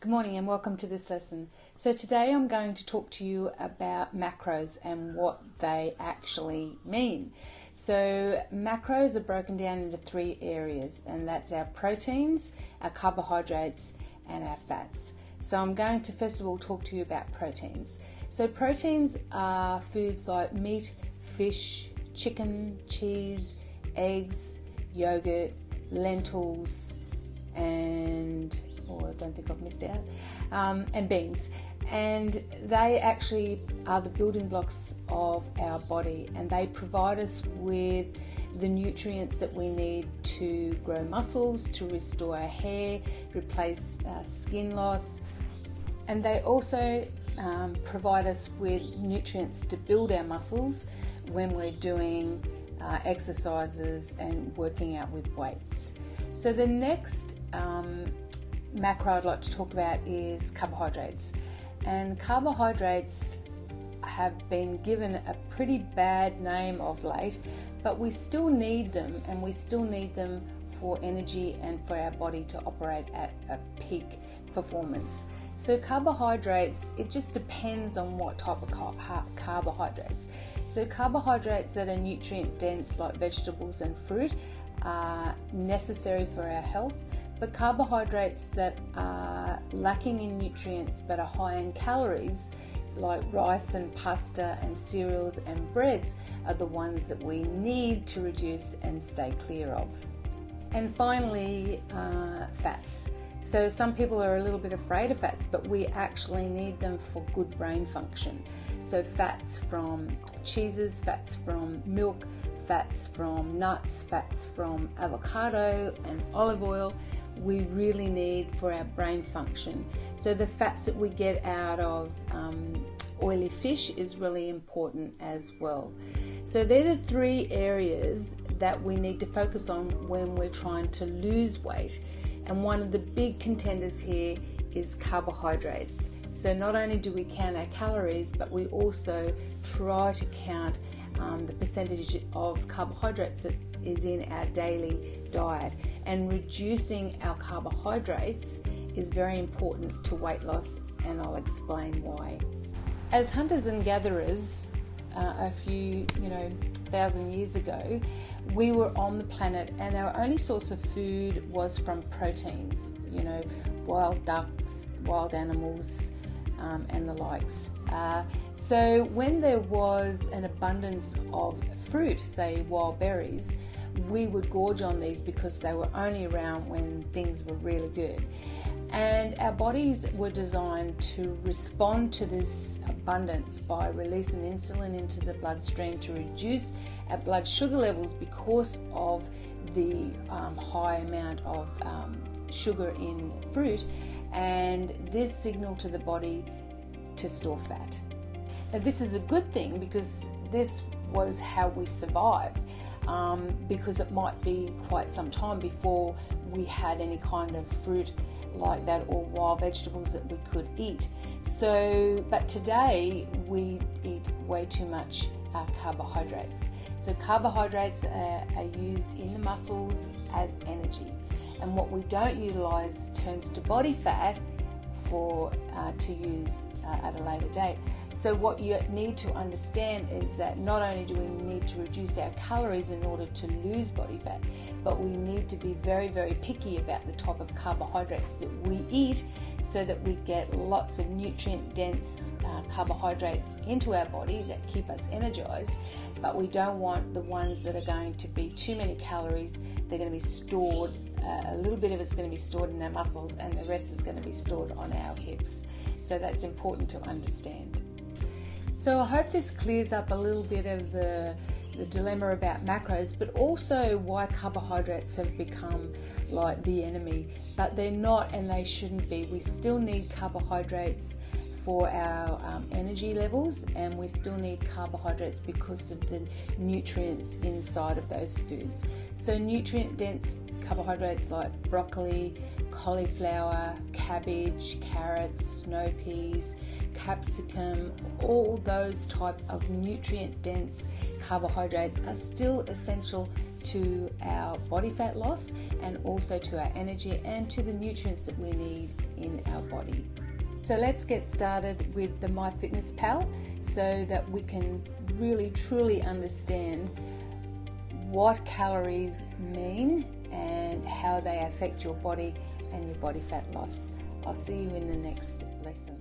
Good morning and welcome to this lesson. So today I'm going to talk to you about macros and what they actually mean. So macros are broken down into three areas, and that's our proteins, our carbohydrates and our fats. So I'm going to first of all talk to you about proteins. So proteins are foods like meat, fish, chicken, cheese, eggs, yogurt, lentils, and I don't think I've missed out, and beans. And they actually are the building blocks of our body, and they provide us with the nutrients that we need to grow muscles, to restore our hair, replace skin loss, and they also provide us with nutrients to build our muscles when we're doing exercises and working out with weights. So the next macro I'd like to talk about is carbohydrates. And carbohydrates have been given a pretty bad name of late, but we still need them, and we still need them for energy and for our body to operate at a peak performance. So carbohydrates, it just depends on what type of carbohydrates. So carbohydrates that are nutrient dense like vegetables and fruit are necessary for our health, but carbohydrates that are lacking in nutrients but are high in calories like rice and pasta and cereals and breads are the ones that we need to reduce and stay clear of. And finally, fats. So some people are a little bit afraid of fats, but we actually need them for good brain function. So fats from cheeses, fats from milk, fats from nuts, fats from avocado and olive oil, we really need for our brain function. So the fats that we get out of oily fish is really important as well. So they're the three areas that we need to focus on when we're trying to lose weight. And one of the big contenders here is carbohydrates. So not only do we count our calories, but we also try to count the percentage of carbohydrates that is in our daily diet. And reducing our carbohydrates is very important to weight loss, and I'll explain why. As hunters and gatherers, a few thousand years ago, we were on the planet, and our only source of food was from proteins, wild ducks, wild animals, and the likes. So when there was an abundance of fruit, say wild berries, we would gorge on these because they were only around when things were really good. And our bodies were designed to respond to this abundance by releasing insulin into the bloodstream to reduce our blood sugar levels because of the high amount of sugar in fruit, and this signaled to the body to store fat. Now, this is a good thing because this was how we survived, because it might be quite some time before we had any kind of fruit like that or wild vegetables that we could eat. So, but today we eat way too much carbohydrates. So carbohydrates are used in the muscles as energy, and what we don't utilize turns to body fat to use at a later date. So what you need to understand is that not only do we need to reduce our calories in order to lose body fat, but we need to be very, very picky about the type of carbohydrates that we eat so that we get lots of nutrient-dense carbohydrates into our body that keep us energized, but we don't want the ones that are going to be too many calories. They're going to be stored, a little bit of it's going to be stored in our muscles and the rest is going to be stored on our hips. So that's important to understand. So I hope this clears up a little bit of the dilemma about macros, but also why carbohydrates have become like the enemy. But they're not, and they shouldn't be. We still need carbohydrates for our energy levels, and we still need carbohydrates because of the nutrients inside of those foods. So nutrient-dense carbohydrates like broccoli, cauliflower, cabbage, carrots, snow peas, capsicum, all those type of nutrient-dense carbohydrates are still essential to our body fat loss and also to our energy and to the nutrients that we need in our body. body. So let's get started with the MyFitnessPal so that we can really truly understand what calories mean and how they affect your body and your body fat loss. I'll see you in the next lesson.